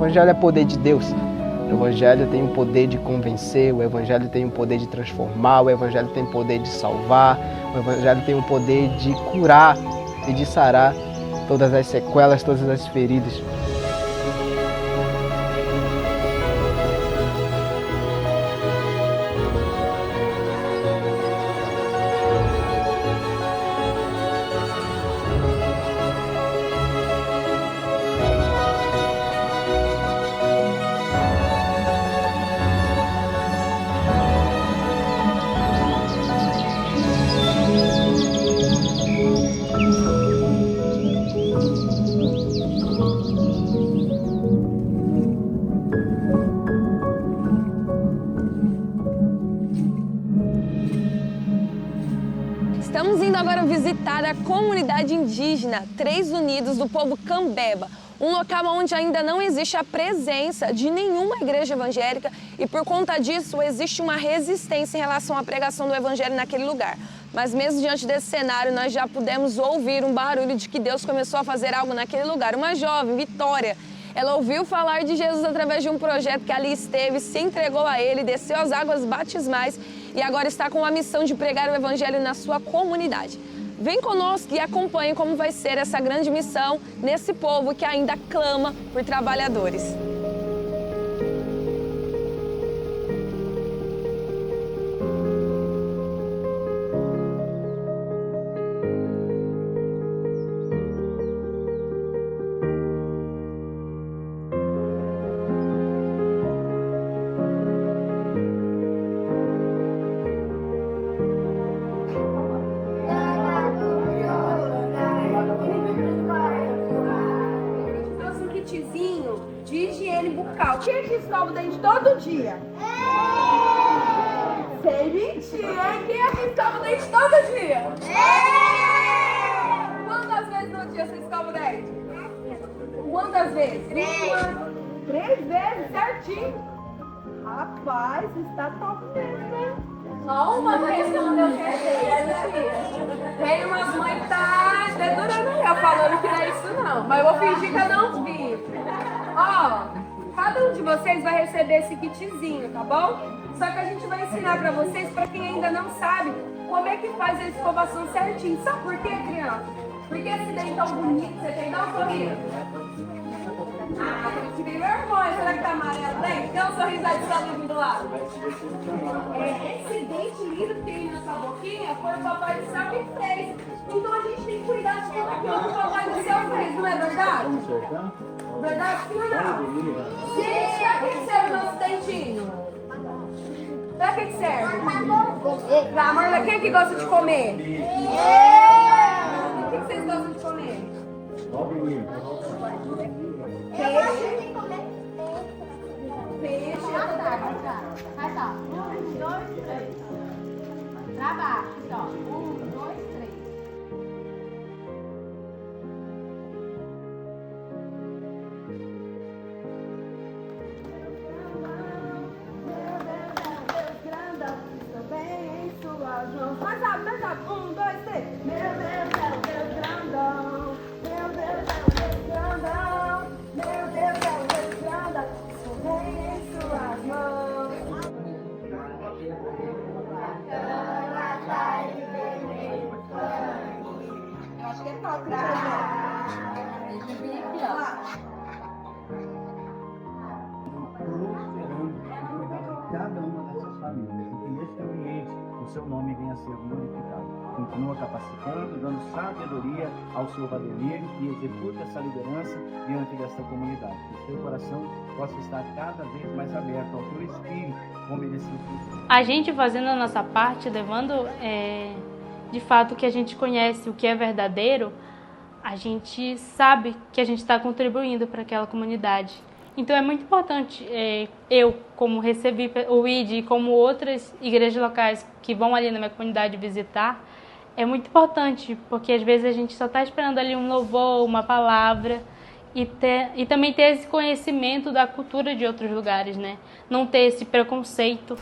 Evangelho é poder de Deus. O Evangelho tem o poder de convencer, o Evangelho tem o poder de transformar, o Evangelho tem o poder de salvar, o Evangelho tem o poder de curar e de sarar todas as sequelas, todas as feridas. Estamos indo agora visitar a comunidade indígena Três Unidos do povo Cambeba, um local onde ainda não existe a presença de nenhuma igreja evangélica e por conta disso existe uma resistência em relação à pregação do evangelho naquele lugar. Mas mesmo diante desse cenário, nós já pudemos ouvir um barulho de que Deus começou a fazer algo naquele lugar. Uma jovem, Vitória, ela ouviu falar de Jesus através de um projeto que ali esteve, se entregou a ele, desceu as águas batismais e agora está com a missão de pregar o evangelho na sua comunidade. Vem conosco e acompanhe como vai ser essa grande missão nesse povo que ainda clama por trabalhadores. De higiene bucal. Quem aqui escova o dente todo dia? Sem mentir, hein? Quem aqui escova o dente todo dia? Quantas vezes no dia você escova o dente? Quantas vezes? Três vezes, certinho. Rapaz, está top mesmo, hein? Só uma vez que não deu certo. Tem umas mães que tá dedurando eu falando que não é isso não. Mas eu vou fingir que eu não vi. Ó, cada um de vocês vai receber esse kitzinho, tá bom? Só que a gente vai ensinar pra vocês, pra quem ainda não sabe, como é que faz a escovação certinho. Sabe por quê, criança? Porque esse dentão bonito, você tem? Dá um sorriso. Ah, eu tive vergonha. Será que tá amarelo, né? Dá um sorriso aí de saúde do lado. Esse dente lindo que tem na sua boquinha foi o papai do céu que fez. Então a gente tem que cuidar de tudo aquilo que o papai do céu fez, não é verdade? Verdade, sim ou não? Sim, pra que serve o nosso dentinho? Pra que serve? Pra amor, quem é que gosta de comer? O que vocês gostam de comer? Peixe. Peixe. Vai só. 1, 2, 3. Pra baixo, só. 1, 2, 3. Mais rápido. 1, 2, 3. Meu Deus é o Deus grandão. Meu Deus é o Deus grandão. Meu Deus é o Deus grandão. Estou bem em suas mãos. Eu acho que é top, né? Cada uma dessas famílias, e que neste ambiente o seu nome venha a ser glorificado. Continua capacitando, dando sabedoria ao seu Valdemiro e executa essa liderança diante dessa comunidade. Que o seu coração possa estar cada vez mais aberto ao teu espírito, como ele se fez. A gente fazendo a nossa parte, levando de fato o que a gente conhece, o que é verdadeiro, a gente sabe que a gente está contribuindo para aquela comunidade. Então é muito importante, eu como recebi o ID, como outras igrejas locais que vão ali na minha comunidade visitar, é muito importante, porque às vezes a gente só está esperando ali um louvor, uma palavra, e também ter esse conhecimento da cultura de outros lugares, né? Não ter esse preconceito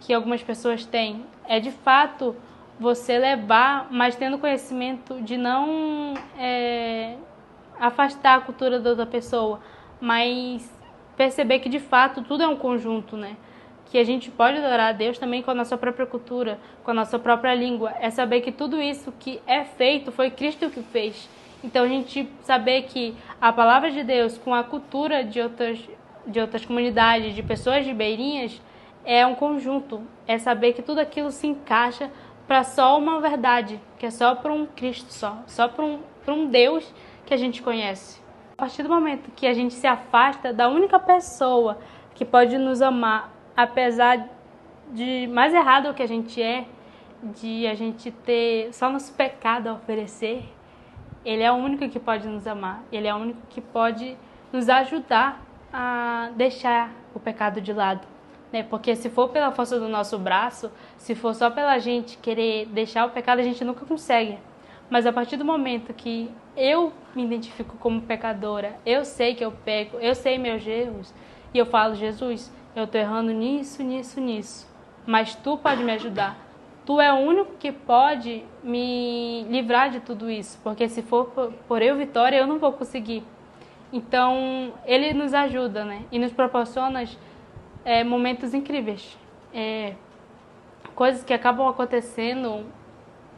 que algumas pessoas têm. É de fato você levar, mas tendo conhecimento de não afastar a cultura da outra pessoa, mas perceber que de fato tudo é um conjunto, né? Que a gente pode adorar a Deus também com a nossa própria cultura, com a nossa própria língua. É saber que tudo isso que é feito foi Cristo que fez. Então a gente saber que a palavra de Deus com a cultura de outras comunidades, de pessoas ribeirinhas, é um conjunto. É saber que tudo aquilo se encaixa para só uma verdade, que é só para um Cristo só para um Deus que a gente conhece. A partir do momento que a gente se afasta da única pessoa que pode nos amar, apesar de mais errado que a gente é, de a gente ter só nosso pecado a oferecer, Ele é o único que pode nos amar. Ele é o único que pode nos ajudar a deixar o pecado de lado, né? Porque se for pela força do nosso braço, se for só pela gente querer deixar o pecado, a gente nunca consegue. Mas a partir do momento que eu me identifico como pecadora, eu sei que eu peco, eu sei meus erros, e eu falo, Jesus, eu estou errando nisso, mas Tu pode me ajudar. Tu é o único que pode me livrar de tudo isso, porque se for por eu, Vitória, eu não vou conseguir. Então, Ele nos ajuda, né? E nos proporciona momentos incríveis. Coisas que acabam acontecendo,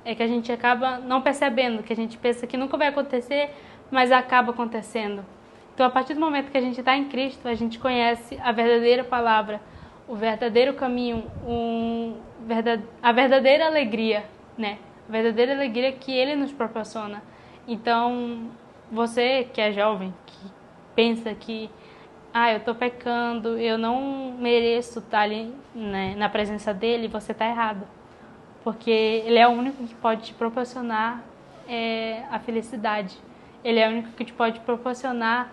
que a gente acaba não percebendo, que a gente pensa que nunca vai acontecer, mas acaba acontecendo. Então, a partir do momento que a gente está em Cristo, a gente conhece a verdadeira palavra, o verdadeiro caminho, a verdadeira alegria, né? A verdadeira alegria que Ele nos proporciona. Então, você que é jovem, que pensa que eu estou pecando, eu não mereço estar ali, né, na presença dEle, você está errado. Porque Ele é o único que pode te proporcionar a felicidade. Ele é o único que te pode proporcionar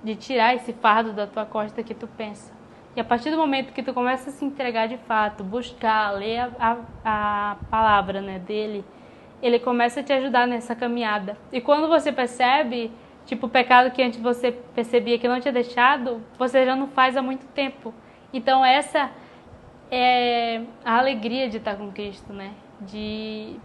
de tirar esse fardo da tua costa que tu pensa. E a partir do momento que tu começa a se entregar de fato, buscar, ler a palavra, né, dele, ele começa a te ajudar nessa caminhada. E quando você percebe, tipo, o pecado que antes você percebia que não tinha deixado, você já não faz há muito tempo. Então essa é a alegria de estar com Cristo, né? De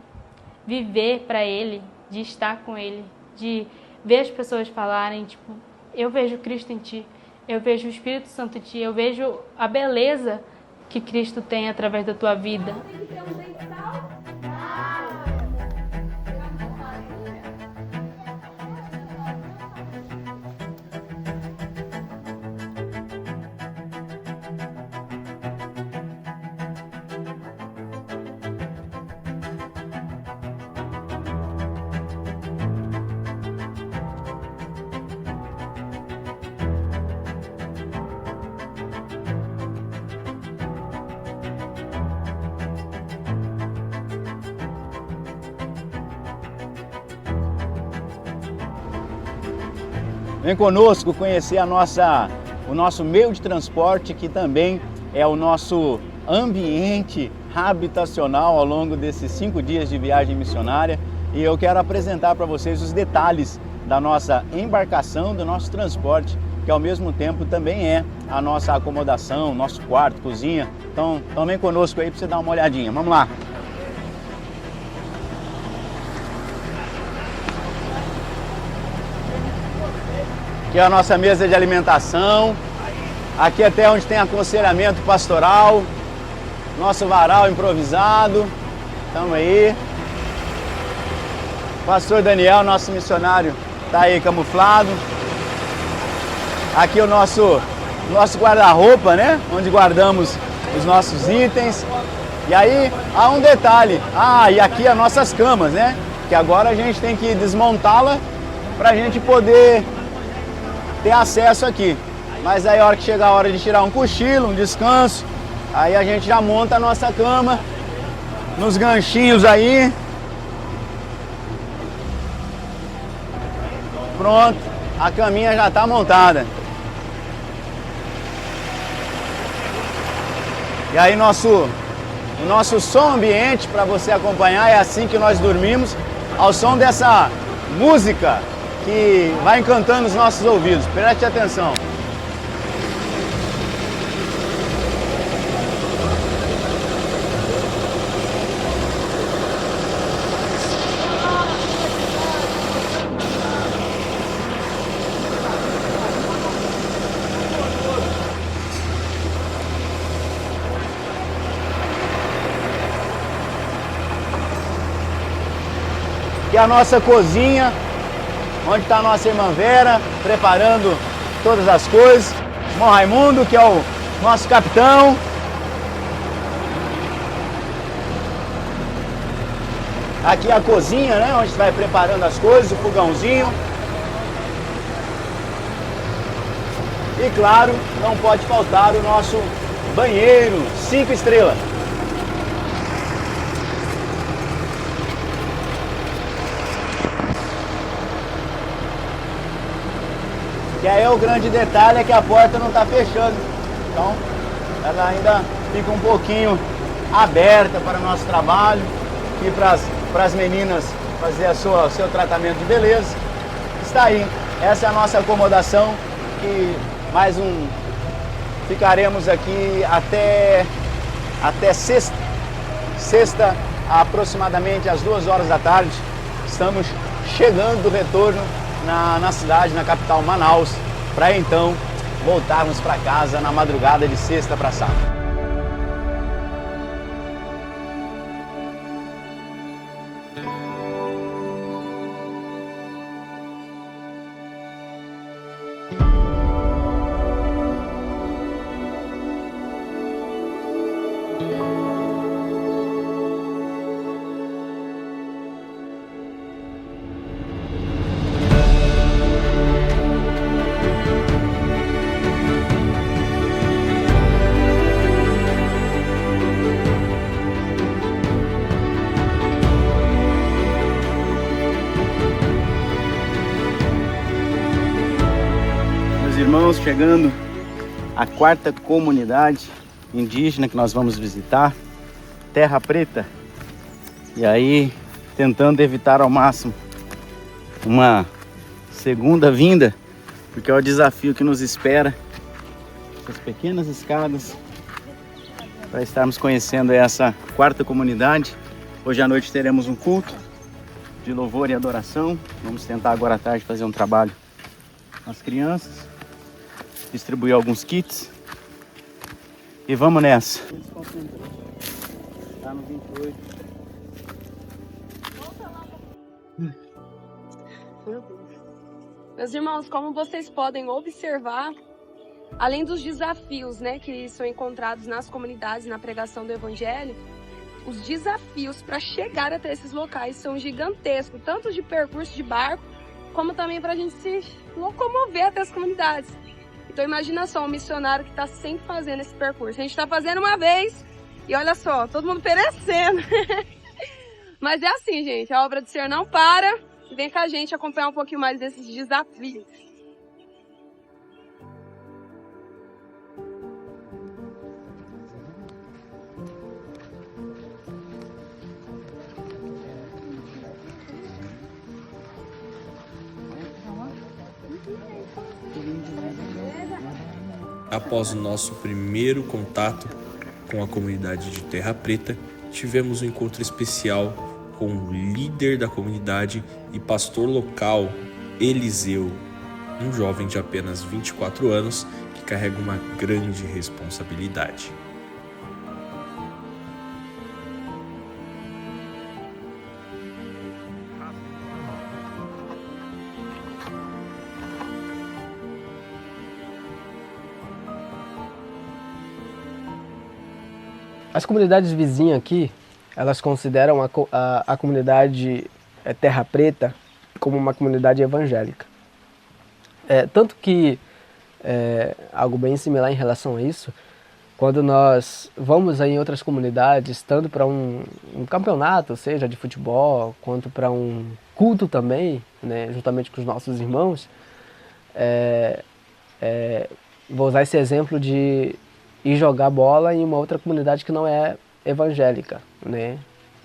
viver para Ele, de estar com Ele, de ver as pessoas falarem, tipo, eu vejo Cristo em ti, eu vejo o Espírito Santo em ti, eu vejo a beleza que Cristo tem através da tua vida. Vem conosco conhecer o nosso meio de transporte, que também é o nosso ambiente habitacional ao longo desses 5 dias de viagem missionária. E eu quero apresentar para vocês os detalhes da nossa embarcação, do nosso transporte, que ao mesmo tempo também é a nossa acomodação, nosso quarto, cozinha. Então vem conosco aí para você dar uma olhadinha. Vamos lá! Aqui é a nossa mesa de alimentação, aqui até onde tem aconselhamento pastoral, nosso varal improvisado, estamos aí. Pastor Daniel, nosso missionário, está aí camuflado. Aqui o nosso guarda-roupa, né? Onde guardamos os nossos itens. E aí há um detalhe, e aqui as nossas camas, né? Que agora a gente tem que desmontá-la para a gente poder ter acesso aqui. Mas aí a hora que chegar a hora de tirar um cochilo, um descanso, aí a gente já monta a nossa cama nos ganchinhos aí. Pronto, a caminha já está montada. E aí o nosso som ambiente para você acompanhar é assim que nós dormimos, ao som dessa música que vai encantando os nossos ouvidos. Preste atenção. que é a nossa cozinha, onde está a nossa irmã Vera, preparando todas as coisas. Irmão Raimundo, que é o nosso capitão. Aqui é a cozinha, né, onde vai preparando as coisas, o fogãozinho. E claro, não pode faltar o nosso banheiro 5 estrelas. Que aí o grande detalhe é que a porta não está fechando. Então, ela ainda fica um pouquinho aberta para o nosso trabalho e para as meninas fazer o seu tratamento de beleza. Está aí. Essa é a nossa acomodação, que mais um... Ficaremos aqui até sexta. Sexta, aproximadamente às 2 horas da tarde. Estamos chegando do retorno na cidade, na capital Manaus, para então voltarmos para casa na madrugada de sexta para sábado. Irmãos, chegando à 4ª comunidade indígena que nós vamos visitar, Terra Preta. E aí, tentando evitar ao máximo uma segunda vinda, porque é o desafio que nos espera, essas pequenas escadas, para estarmos conhecendo essa 4ª comunidade. Hoje à noite teremos um culto de louvor e adoração. Vamos tentar agora à tarde fazer um trabalho com as crianças, distribuir alguns kits e vamos nessa. Tá no 28. Meus irmãos, como vocês podem observar, além dos desafios, né, que são encontrados nas comunidades, na pregação do Evangelho, os desafios para chegar até esses locais são gigantescos, tanto de percurso de barco, como também para a gente se locomover até as comunidades. Então imagina só, um missionário que está sempre fazendo esse percurso. A gente está fazendo uma vez e olha só, todo mundo perecendo. Mas é assim, gente, a obra do Senhor não para. Vem com a gente acompanhar um pouquinho mais desses desafios. Após o nosso primeiro contato com a comunidade de Terra Preta, tivemos um encontro especial com o líder da comunidade e pastor local, Eliseu, um jovem de apenas 24 anos que carrega uma grande responsabilidade. As comunidades vizinhas aqui, elas consideram a comunidade Terra Preta como uma comunidade evangélica. Tanto que, algo bem similar em relação a isso, quando nós vamos aí em outras comunidades, tanto para um campeonato, seja de futebol, quanto para um culto também, né, juntamente com os nossos irmãos, vou usar esse exemplo de ir jogar bola em uma outra comunidade que não é evangélica, né?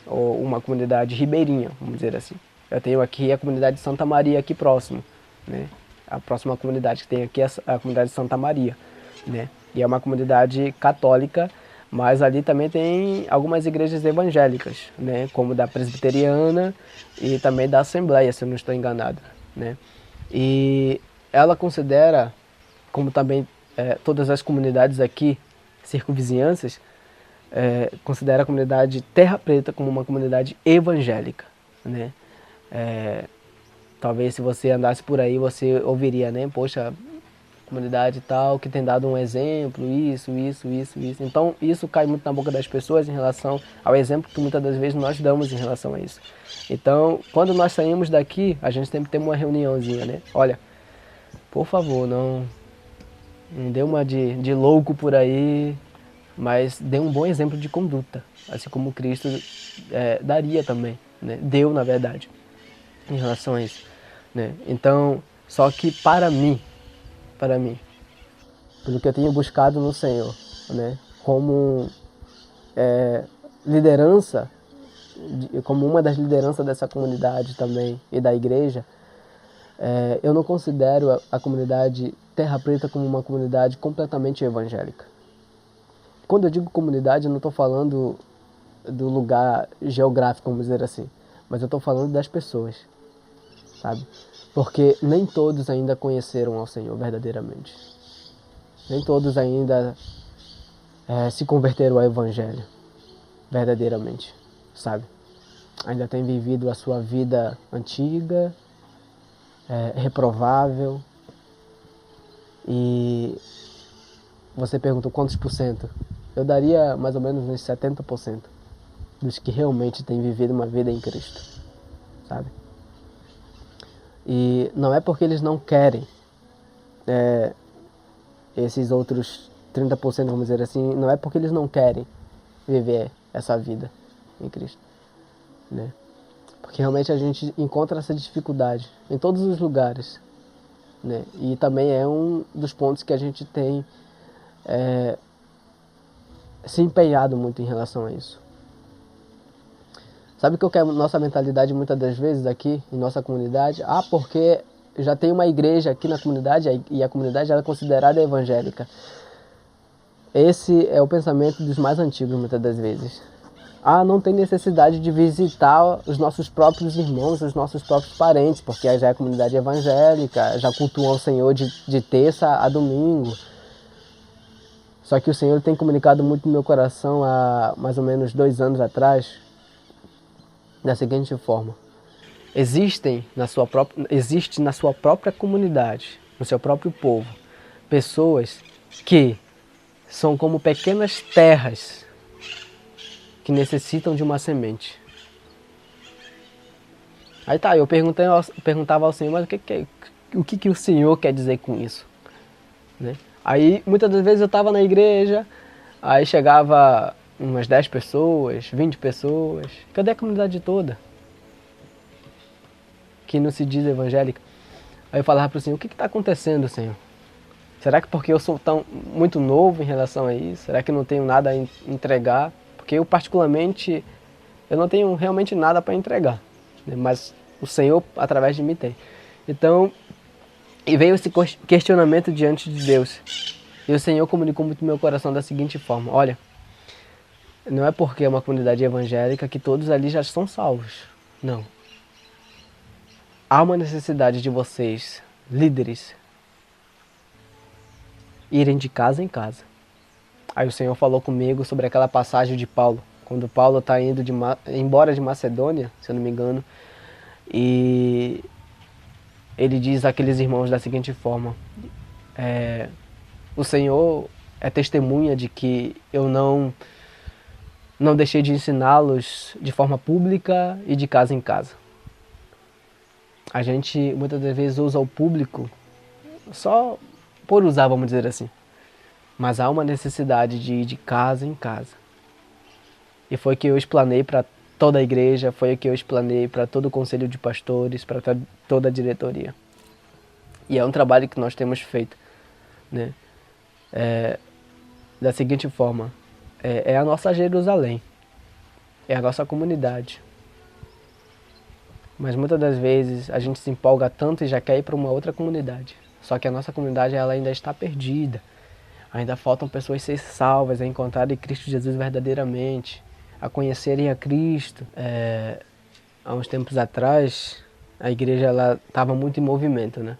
Ou uma comunidade ribeirinha, vamos dizer assim. Eu tenho aqui a comunidade de Santa Maria aqui próximo, né? A próxima comunidade que tem aqui é a comunidade de Santa Maria, né? E é uma comunidade católica, mas ali também tem algumas igrejas evangélicas, né? Como da Presbiteriana e também da Assembleia, se eu não estou enganado, né? E ela considera, como também todas as comunidades aqui, circunvizinhanças, considera a comunidade Terra Preta como uma comunidade evangélica, né? Talvez se você andasse por aí, você ouviria, né? Poxa, comunidade tal, que tem dado um exemplo, isso. Então, isso cai muito na boca das pessoas em relação ao exemplo que muitas das vezes nós damos em relação a isso. Então, quando nós saímos daqui, a gente sempre tem uma reuniãozinha, né? Olha, por favor, não dê uma de louco por aí, mas dê um bom exemplo de conduta, assim como Cristo daria também, né? Deu, na verdade, em relação a isso, né? Então, só que para mim, pelo que eu tenho buscado no Senhor, né? Como liderança, como uma das lideranças dessa comunidade também e da igreja, eu não considero a comunidade Terra Preta como uma comunidade completamente evangélica. Quando eu digo comunidade, eu não estou falando do lugar geográfico, vamos dizer assim, mas eu estou falando das pessoas, sabe? Porque nem todos ainda conheceram ao Senhor verdadeiramente. Nem todos ainda se converteram ao Evangelho verdadeiramente, sabe? Ainda têm vivido a sua vida antiga, reprovável. E você perguntou quantos por cento? Eu daria mais ou menos uns 70% dos que realmente têm vivido uma vida em Cristo, sabe? E não é porque eles não querem esses outros 30%, vamos dizer assim, não é porque eles não querem viver essa vida em Cristo, né? Porque realmente a gente encontra essa dificuldade em todos os lugares, né? E também é um dos pontos que a gente tem se empenhado muito em relação a isso. Sabe qual que é a nossa mentalidade muitas das vezes aqui em nossa comunidade? Porque já tem uma igreja aqui na comunidade e a comunidade ela é considerada evangélica. Esse é o pensamento dos mais antigos muitas das vezes. Não tem necessidade de visitar os nossos próprios irmãos, os nossos próprios parentes, porque já é comunidade evangélica, já cultuam o Senhor de terça a domingo. Só que o Senhor tem comunicado muito no meu coração há mais ou menos 2 anos atrás, da seguinte forma: existe na sua própria comunidade, no seu próprio povo, pessoas que são como pequenas terras que necessitam de uma semente. Aí eu perguntava ao Senhor, mas o que o Senhor quer dizer com isso? Né? Aí muitas das vezes eu estava na igreja, aí chegava umas 10 pessoas, 20 pessoas. Cadê a comunidade toda? Que não se diz evangélica. Aí eu falava para o Senhor, o que está acontecendo, Senhor? Será que porque eu sou muito novo em relação a isso? Será que eu não tenho nada a entregar? Porque eu particularmente, eu não tenho realmente nada para entregar, né? Mas o Senhor, através de mim, tem. Então, e veio esse questionamento diante de Deus. E o Senhor comunicou muito no meu coração da seguinte forma: olha, não é porque é uma comunidade evangélica que todos ali já são salvos. Não. Há uma necessidade de vocês, líderes, irem de casa em casa. Aí o Senhor falou comigo sobre aquela passagem de Paulo, quando Paulo está indo embora de Macedônia, se eu não me engano, e ele diz àqueles irmãos da seguinte forma: o Senhor é testemunha de que eu não deixei de ensiná-los de forma pública e de casa em casa. A gente muitas das vezes usa o público só por usar, vamos dizer assim. Mas há uma necessidade de ir de casa em casa. E foi o que eu explanei para toda a igreja, foi o que eu explanei para todo o conselho de pastores, para toda a diretoria. E é um trabalho que nós temos feito, né? Da seguinte forma: é a nossa Jerusalém, é a nossa comunidade. Mas muitas das vezes a gente se empolga tanto e já quer ir para uma outra comunidade. Só que a nossa comunidade ela ainda está perdida. Ainda faltam pessoas ser salvas, a encontrarem Cristo Jesus verdadeiramente, a conhecerem a Cristo. Há uns tempos atrás, a igreja estava muito em movimento, né?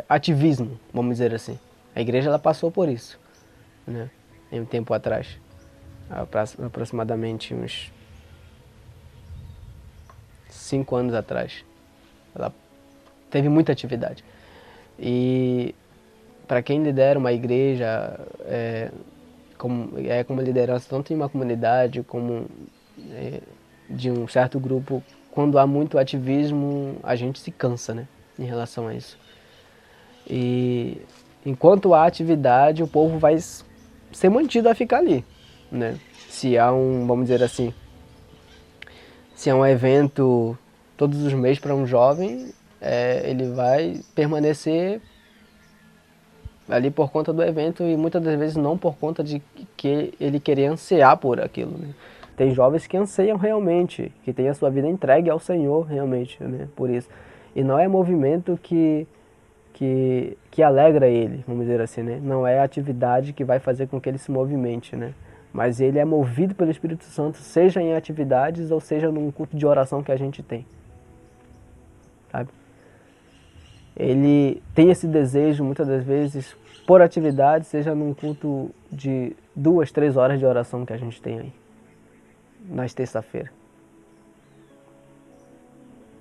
Ativismo, vamos dizer assim. A igreja ela passou por isso, né? Em um tempo atrás, aproximadamente uns 5 anos atrás. Ela teve muita atividade. E para quem lidera uma igreja, como liderança tanto em uma comunidade como de um certo grupo, quando há muito ativismo, a gente se cansa, né, em relação a isso. E enquanto há atividade, o povo vai ser mantido a ficar ali, né? Se há vamos dizer assim, se há um evento todos os meses para um jovem, ele vai permanecer ali por conta do evento e muitas das vezes não por conta de que ele querer ansiar por aquilo, né? Tem jovens que anseiam realmente, que têm a sua vida entregue ao Senhor realmente, né? Por isso. E não é movimento que alegra ele, vamos dizer assim, né? Não é a atividade que vai fazer com que ele se movimente, né? Mas ele é movido pelo Espírito Santo, seja em atividades ou seja num culto de oração que a gente tem. Sabe? Ele tem esse desejo, muitas das vezes, por atividade, seja num culto de 2, 3 horas de oração que a gente tem aí, nas terça-feira.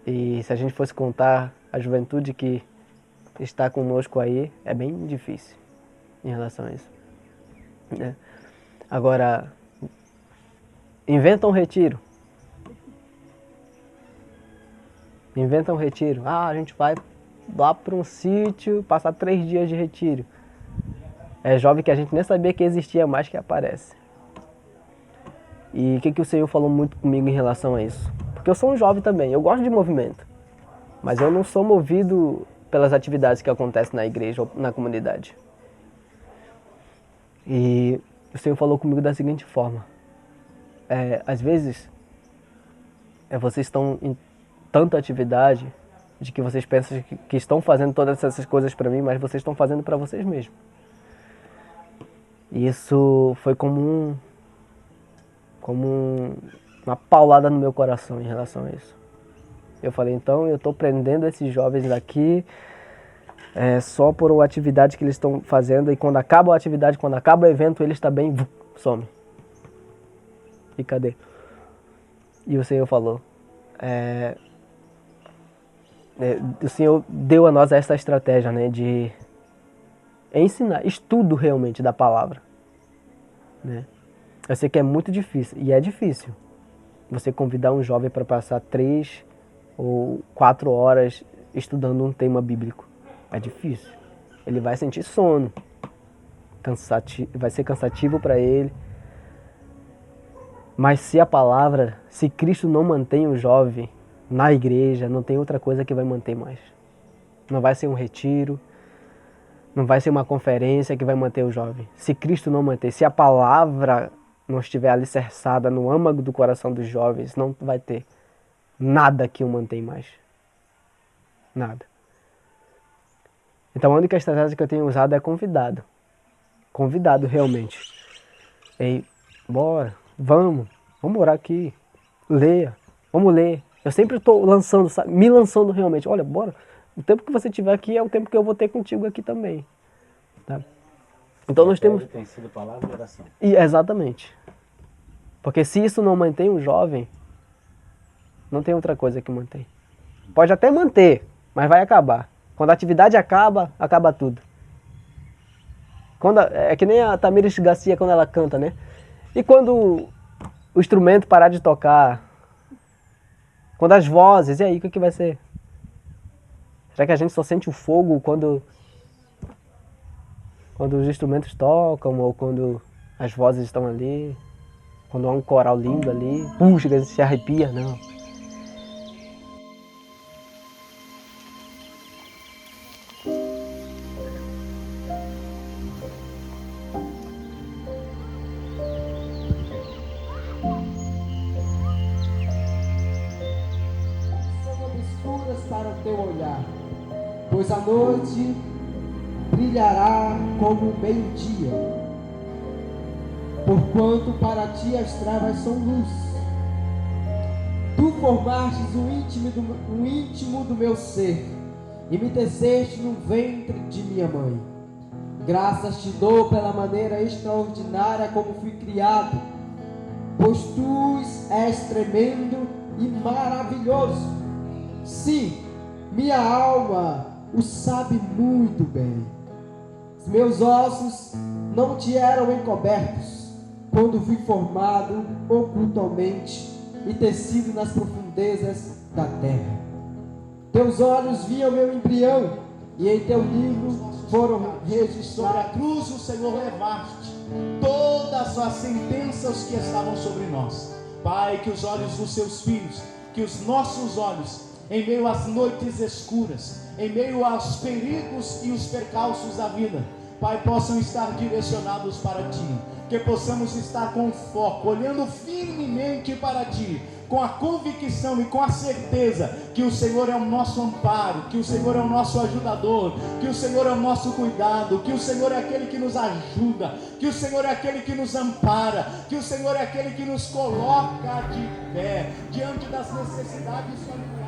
E se a gente fosse contar a juventude que está conosco aí, é bem difícil em relação a isso, né? Agora, inventa um retiro. Inventa um retiro. A gente vai lá para um sítio, passar 3 dias de retiro. É jovem que a gente nem sabia que existia mais que aparece. E o que o Senhor falou muito comigo em relação a isso? Porque eu sou um jovem também, eu gosto de movimento. Mas eu não sou movido pelas atividades que acontecem na igreja ou na comunidade. E o Senhor falou comigo da seguinte forma. Às vezes, vocês estão em tanta atividade de que vocês pensam que estão fazendo todas essas coisas para mim, mas vocês estão fazendo para vocês mesmos. E isso foi como uma paulada no meu coração em relação a isso. Eu falei, então eu estou prendendo esses jovens daqui só por uma atividade que eles estão fazendo, e quando acaba a atividade, quando acaba o evento, eles também somem. E cadê? E o Senhor falou, o Senhor deu a nós essa estratégia, né, de ensinar, estudo realmente da palavra, né? Eu sei que é muito difícil, e é difícil você convidar um jovem para passar 3 ou 4 horas estudando um tema bíblico. É difícil. Ele vai sentir sono, vai ser cansativo para ele. Mas se Cristo não mantém o jovem na igreja, não tem outra coisa que vai manter mais. Não vai ser um retiro, não vai ser uma conferência que vai manter o jovem. Se Cristo não manter, se a palavra não estiver alicerçada no âmago do coração dos jovens, não vai ter nada que o mantém mais. Nada. Então a única estratégia que eu tenho usado é convidado. Convidado realmente. Ei, bora, vamos orar aqui. Leia, vamos ler. Eu sempre estou me lançando realmente. Olha, bora. O tempo que você tiver aqui é o tempo que eu vou ter contigo aqui também. Tá? Então nós temos... Tem sido palavra e oração. Exatamente. Porque se isso não mantém um jovem, não tem outra coisa que mantém. Pode até manter, mas vai acabar. Quando a atividade acaba, acaba tudo. É que nem a Tamires Garcia quando ela canta, né? E quando o instrumento parar de tocar, quando as vozes, e aí, o que vai ser? Será que a gente só sente o fogo quando os instrumentos tocam ou quando as vozes estão ali? Quando há um coral lindo ali? Puxa, se arrepia? Não. Para o teu olhar, pois a noite brilhará como o meio-dia, porquanto para ti as trevas são luz. Tu formastes o íntimo do meu ser, e me teceste no ventre de minha mãe. Graças te dou pela maneira extraordinária como fui criado, pois tu és tremendo e maravilhoso. Sim, minha alma o sabe muito bem. Os meus ossos não te eram encobertos quando fui formado ocultamente e tecido nas profundezas da terra. Teus olhos viam meu embrião e em teu livro foram registrados. Sobre a cruz o Senhor levaste todas as sentenças que estavam sobre nós. Pai, que os olhos dos seus filhos, que os nossos olhos, em meio às noites escuras, em meio aos perigos e os percalços da vida, Pai, possam estar direcionados para Ti, que possamos estar com foco, olhando firmemente para Ti, com a convicção e com a certeza que o Senhor é o nosso amparo, que o Senhor é o nosso ajudador, que o Senhor é o nosso cuidado, que o Senhor é aquele que nos ajuda, que o Senhor é aquele que nos ampara, que o Senhor é aquele que nos coloca de pé diante das necessidades familiares.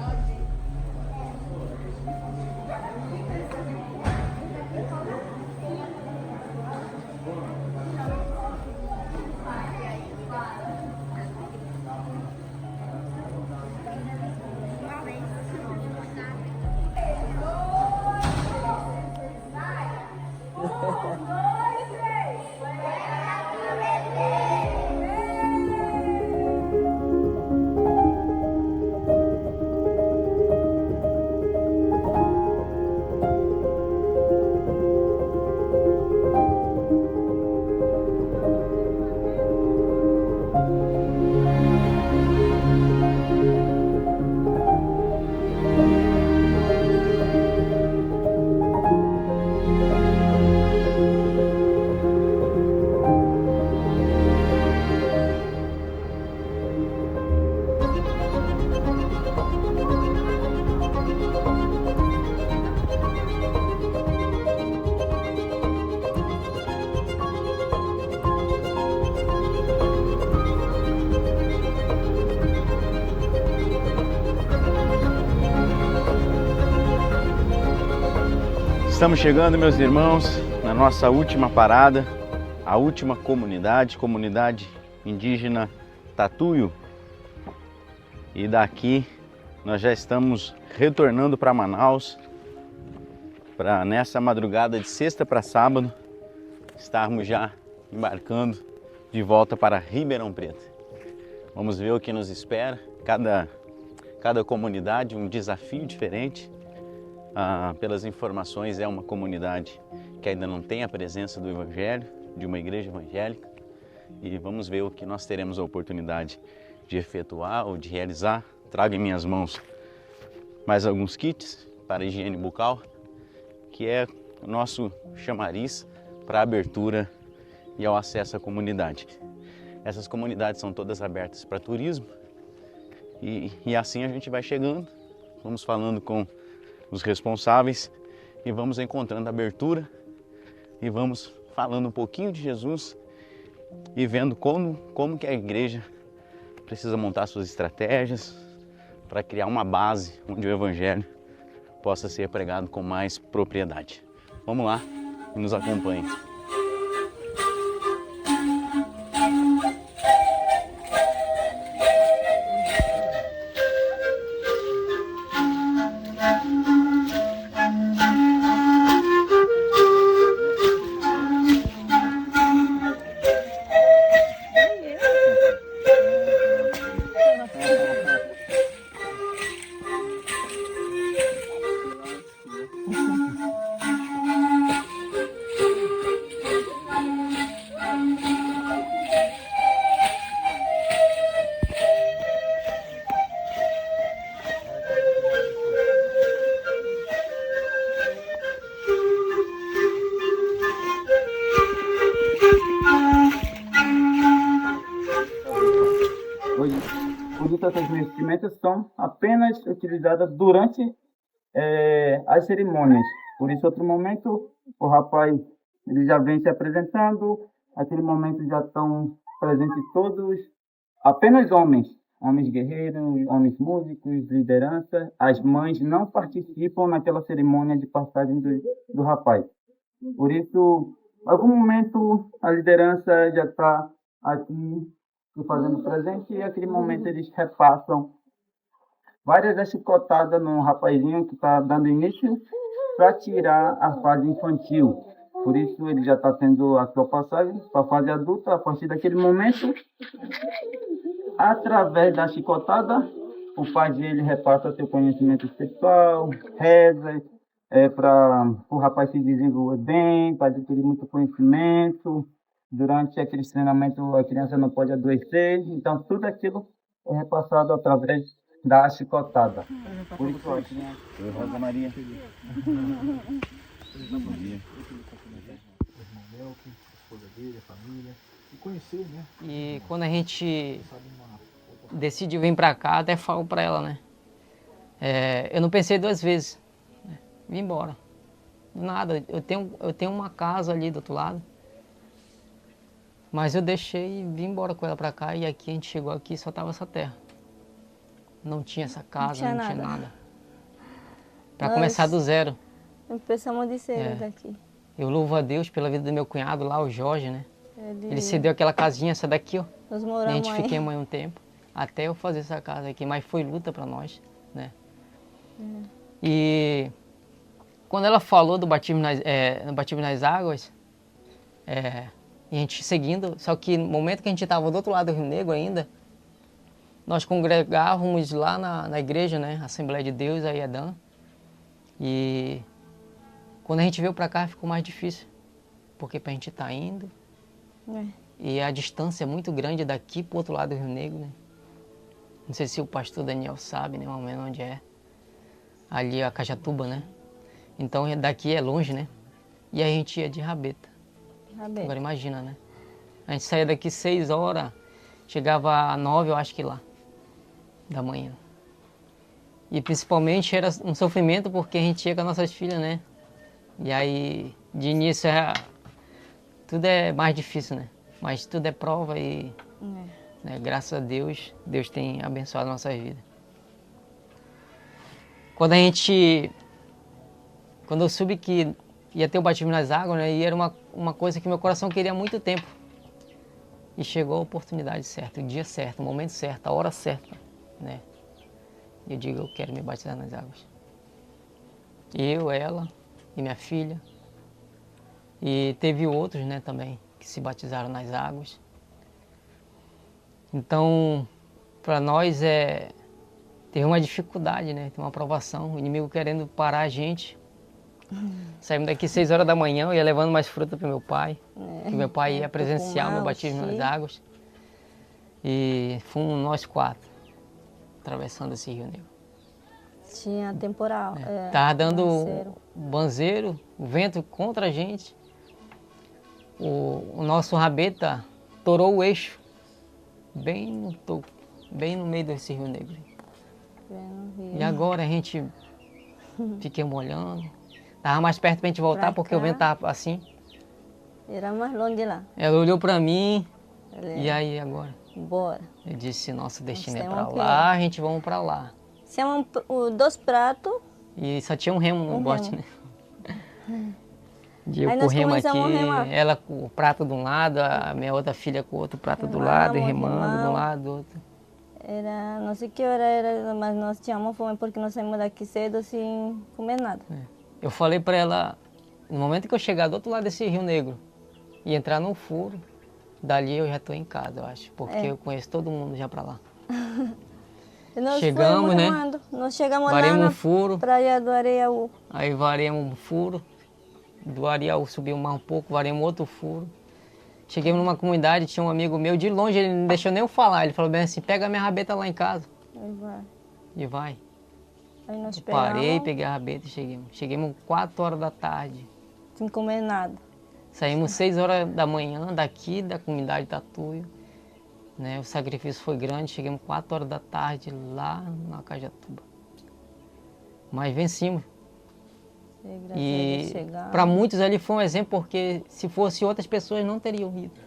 Estamos chegando, meus irmãos, na nossa última parada, a última comunidade indígena Tatuio. E daqui nós já estamos retornando para Manaus, para nessa madrugada de sexta para sábado, estarmos já embarcando de volta para Ribeirão Preto. Vamos ver o que nos espera, cada comunidade um desafio diferente. Pelas informações, é uma comunidade que ainda não tem a presença do Evangelho, de uma igreja evangélica, e vamos ver o que nós teremos a oportunidade de efetuar ou de realizar. Trago em minhas mãos mais alguns kits para higiene bucal, que é o nosso chamariz para a abertura e ao acesso à comunidade. Essas comunidades são todas abertas para turismo, e assim a gente vai chegando, vamos falando com os responsáveis e vamos encontrando abertura e vamos falando um pouquinho de Jesus e vendo como que a igreja precisa montar suas estratégias para criar uma base onde o Evangelho possa ser pregado com mais propriedade. Vamos lá e nos acompanhe. Essas vestimentas são apenas utilizadas durante as cerimônias. Por isso, outro momento, o rapaz ele já vem se apresentando. Aquele momento já estão presentes todos, apenas homens guerreiros, homens músicos, liderança. As mães não participam naquela cerimônia de passagem do rapaz. Por isso, em algum momento, a liderança já está aqui fazendo presente, e naquele momento eles repassam várias chicotadas num rapazinho que está dando início para tirar a fase infantil. Por isso ele já está tendo a sua passagem para a fase adulta. A partir daquele momento, através da chicotada, o pai dele repassa seu conhecimento espiritual, reza, para o rapaz se desenvolver bem, para adquirir muito conhecimento. Durante aquele treinamento, a criança não pode adoecer. Então, tudo aquilo é repassado através da chicotada. Por isso, a criança... Oi, Rosa Maria. Bom dia. E quando a gente decide vir pra cá, até falo pra ela, né? Eu não pensei 2 vezes. Vim embora. Nada, eu tenho uma casa ali do outro lado. Mas eu deixei e vim embora com ela pra cá. E aqui a gente chegou aqui e só tava essa terra. Não tinha essa casa, não tinha nada. Pra começar do zero. Começamos de zero daqui. Eu louvo a Deus pela vida do meu cunhado lá, o Jorge, né? Ele cedeu aquela casinha, essa daqui, ó. Nós moramos a gente aí. fiquemos aí um tempo, até eu fazer essa casa aqui. Mas foi luta pra nós, né? E quando ela falou do batismo nas águas, e a gente seguindo, só que no momento que a gente estava do outro lado do Rio Negro ainda, nós congregávamos lá na igreja, né? Assembleia de Deus, a IEDAM. E quando a gente veio para cá ficou mais difícil, porque pra gente estar indo, e a distância é muito grande daqui pro outro lado do Rio Negro, né? Não sei se o pastor Daniel sabe, né, mais ou menos onde é. Ali é a Cajatuba, né? Então daqui é longe, né? E a gente ia de rabeta. Agora imagina, né? A gente saía daqui 6 horas, chegava às 9, eu acho que lá, da manhã. E principalmente era um sofrimento porque a gente ia com as nossas filhas, né? E aí, de início, tudo é mais difícil, né? Mas tudo é prova e, né, graças a Deus, Deus tem abençoado a nossa vida. Quando eu soube que ia ter o batismo nas águas, né? E era uma coisa que meu coração queria há muito tempo. E chegou a oportunidade certa, o dia certo, o momento certo, a hora certa, né? E eu digo, eu quero me batizar nas águas. Eu, ela e minha filha. E teve outros, né, também, que se batizaram nas águas. Então, para nós teve uma dificuldade, né? Tem uma provação, o inimigo querendo parar a gente. Saímos daqui 6 horas da manhã, eu ia levando mais fruta para meu pai. Que meu pai ia presenciar o meu batismo nas águas. E fomos nós 4, atravessando esse Rio Negro. Tinha temporal. Tava dando banzeiro, o vento contra a gente. O nosso rabeta torou o eixo, bem no topo, bem no meio desse Rio Negro. E agora a gente fiquei molhando. Tava mais perto pra gente voltar porque o vento tava assim. Era mais longe de lá. Ela olhou pra mim, e aí agora? Bora. Eu disse, nosso destino é pra lá, a gente vamos pra lá. Chamam 2 pratos. E só tinha um remo no bote, né? E eu Aí com o nós remo aqui, começamos a remar. ela com o prato de um lado, a minha outra filha com o outro prato do lado, e remando de um lado, do outro. Era, não sei que hora era, mas nós tínhamos fome porque nós saímos daqui cedo sem comer nada. Eu falei pra ela, no momento que eu chegar do outro lado desse Rio Negro e entrar no furo, dali eu já tô em casa, eu acho, porque eu conheço todo mundo já pra lá. Nós chegamos, né? Remando. Nós chegamos varemos lá na um furo, praia do Areiaú. Aí varemos um furo, do Areiaú subimos mais um pouco, varemos outro furo. Cheguemos numa comunidade, tinha um amigo meu, de longe ele não deixou nem eu falar, ele falou bem assim, pega a minha rabeta lá em casa. Aí vai. E vai. Aí nós Parei, peguei a rabeta e cheguemos. Chegamos 4 horas da tarde. Sem comer nada. Saímos 6 horas da manhã daqui da comunidade Tatuio. Né? O sacrifício foi grande, chegamos 4 horas da tarde lá na Cajatuba. Mas vencimos. E para muitos ali foi um exemplo, porque se fosse outras pessoas não teriam ido.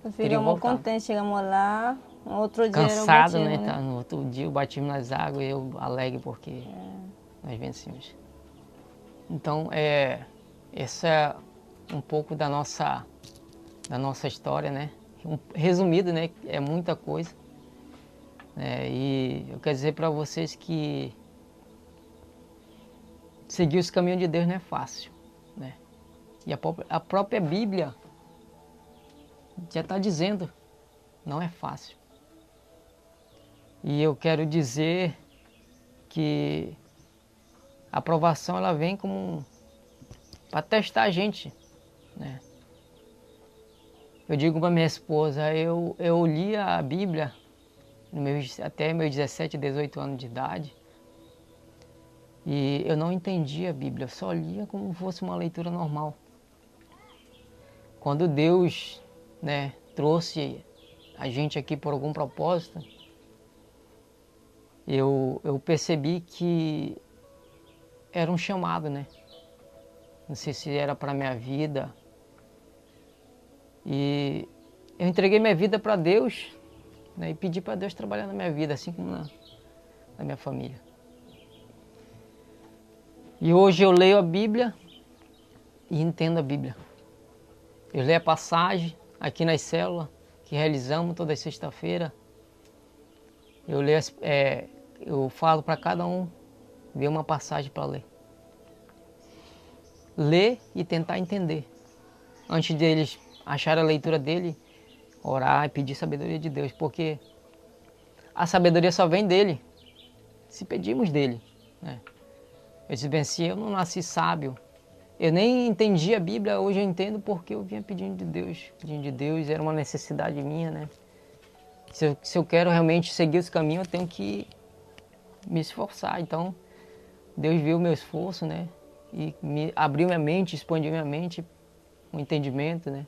Nós ficamos contentes, chegamos lá, no outro dia cansado, era o batismo, né? Tá, no outro dia o batismo nas águas, eu alegre porque nós vencemos. Então, essa é um pouco da nossa história, né? Resumido, né? É muita coisa. E eu quero dizer para vocês que seguir os caminhos de Deus não é fácil, né? E a própria Bíblia já está dizendo, não é fácil. E eu quero dizer que a aprovação ela vem como para testar a gente, né? Eu digo para minha esposa, eu lia a Bíblia até meus 17, 18 anos de idade e eu não entendia a Bíblia, eu só lia como fosse uma leitura normal. Quando Deus, né, trouxe a gente aqui por algum propósito, eu percebi que era um chamado, né? Não sei se era para minha vida. E eu entreguei minha vida para Deus, né, e pedi para Deus trabalhar na minha vida, assim como na minha família. E hoje eu leio a Bíblia e entendo a Bíblia. Eu leio a passagem aqui nas células que realizamos toda sexta-feira. Eu falo para cada um ver uma passagem para ler. Ler e tentar entender. Antes deles achar a leitura dele, orar e pedir sabedoria de Deus, porque a sabedoria só vem dele, se pedimos dele, né? Eu disse bem assim, eu não nasci sábio, eu nem entendi a Bíblia, hoje eu entendo porque eu vinha pedindo de Deus, era uma necessidade minha, né? Se eu quero realmente seguir esse caminho, eu tenho que me esforçar. Então, Deus viu o meu esforço, né? E abriu minha mente, expandiu minha mente, um entendimento, né?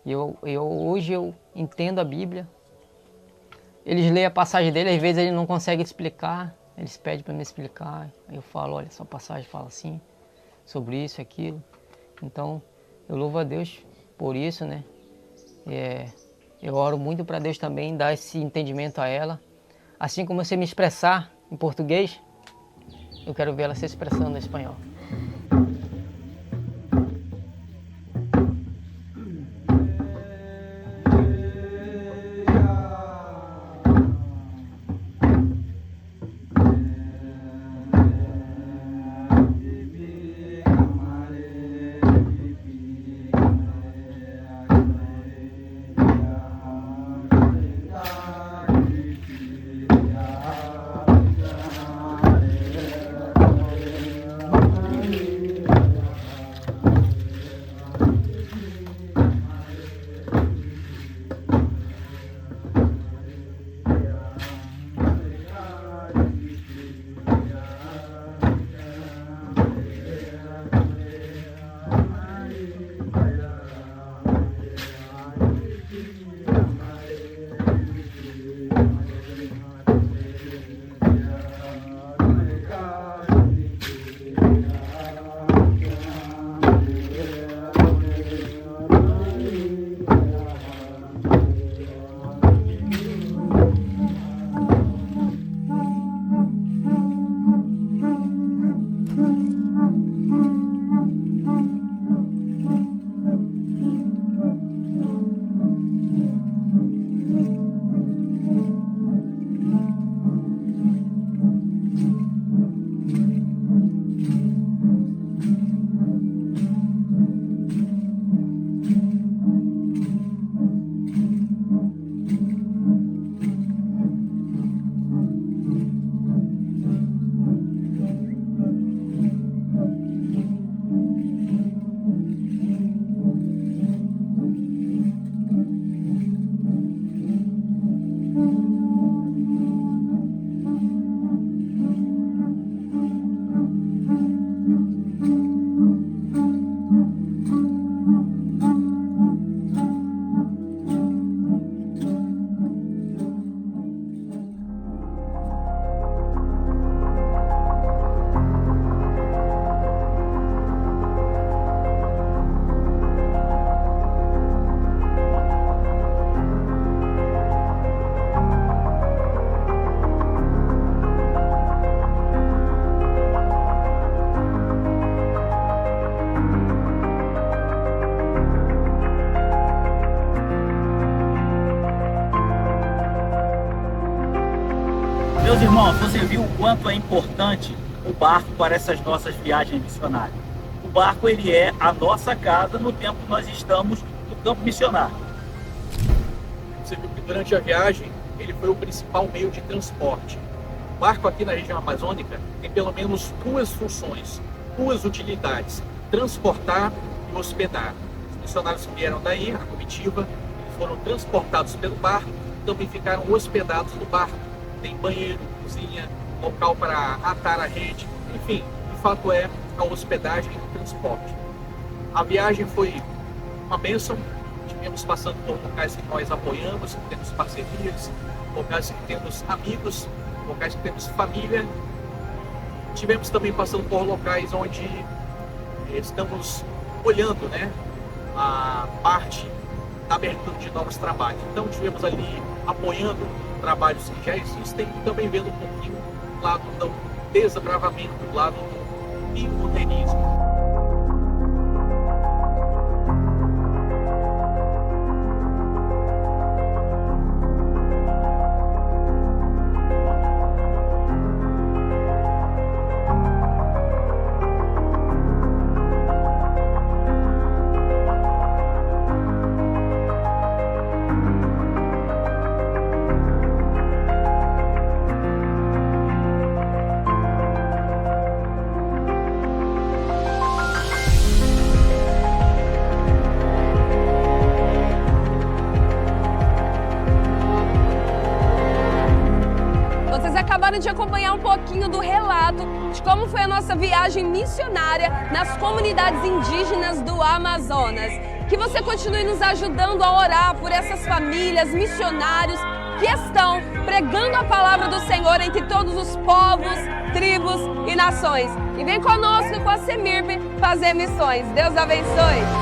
E hoje eu entendo a Bíblia. Eles leem a passagem dele, às vezes ele não consegue explicar, eles pedem para me explicar. Aí eu falo, olha, essa passagem fala assim, sobre isso, aquilo. Então, eu louvo a Deus por isso, né? Eu oro muito para Deus também dar esse entendimento a ela. Assim como eu sei me expressar em português, eu quero ver ela se expressando em espanhol. quanto é importante o barco para essas nossas viagens missionárias. O barco, ele é a nossa casa no tempo que nós estamos no campo missionário. Você viu que durante a viagem ele foi o principal meio de transporte. O barco aqui na região amazônica tem pelo menos duas funções, duas utilidades: transportar e hospedar. Os missionários que vieram daí, a comitiva, foram transportados pelo barco, também ficaram hospedados no barco. Tem banheiro, cozinha, local para atar a rede, enfim, o fato é a hospedagem e o transporte. A viagem foi uma bênção, estivemos passando por locais que nós apoiamos, que temos parcerias, locais que temos amigos, locais que temos família. Estivemos também passando por locais onde estamos olhando, né, a parte da abertura de novos trabalhos. Então estivemos ali apoiando trabalhos que já existem e também vendo um pouquinho do lado do desbravamento, do lado do pioneirismo. Acabaram de acompanhar um pouquinho do relato de como foi a nossa viagem missionária nas comunidades indígenas do Amazonas. Que você continue nos ajudando a orar por essas famílias, missionários que estão pregando a palavra do Senhor entre todos os povos, tribos e nações. E vem conosco com a Semirbe fazer missões. Deus abençoe!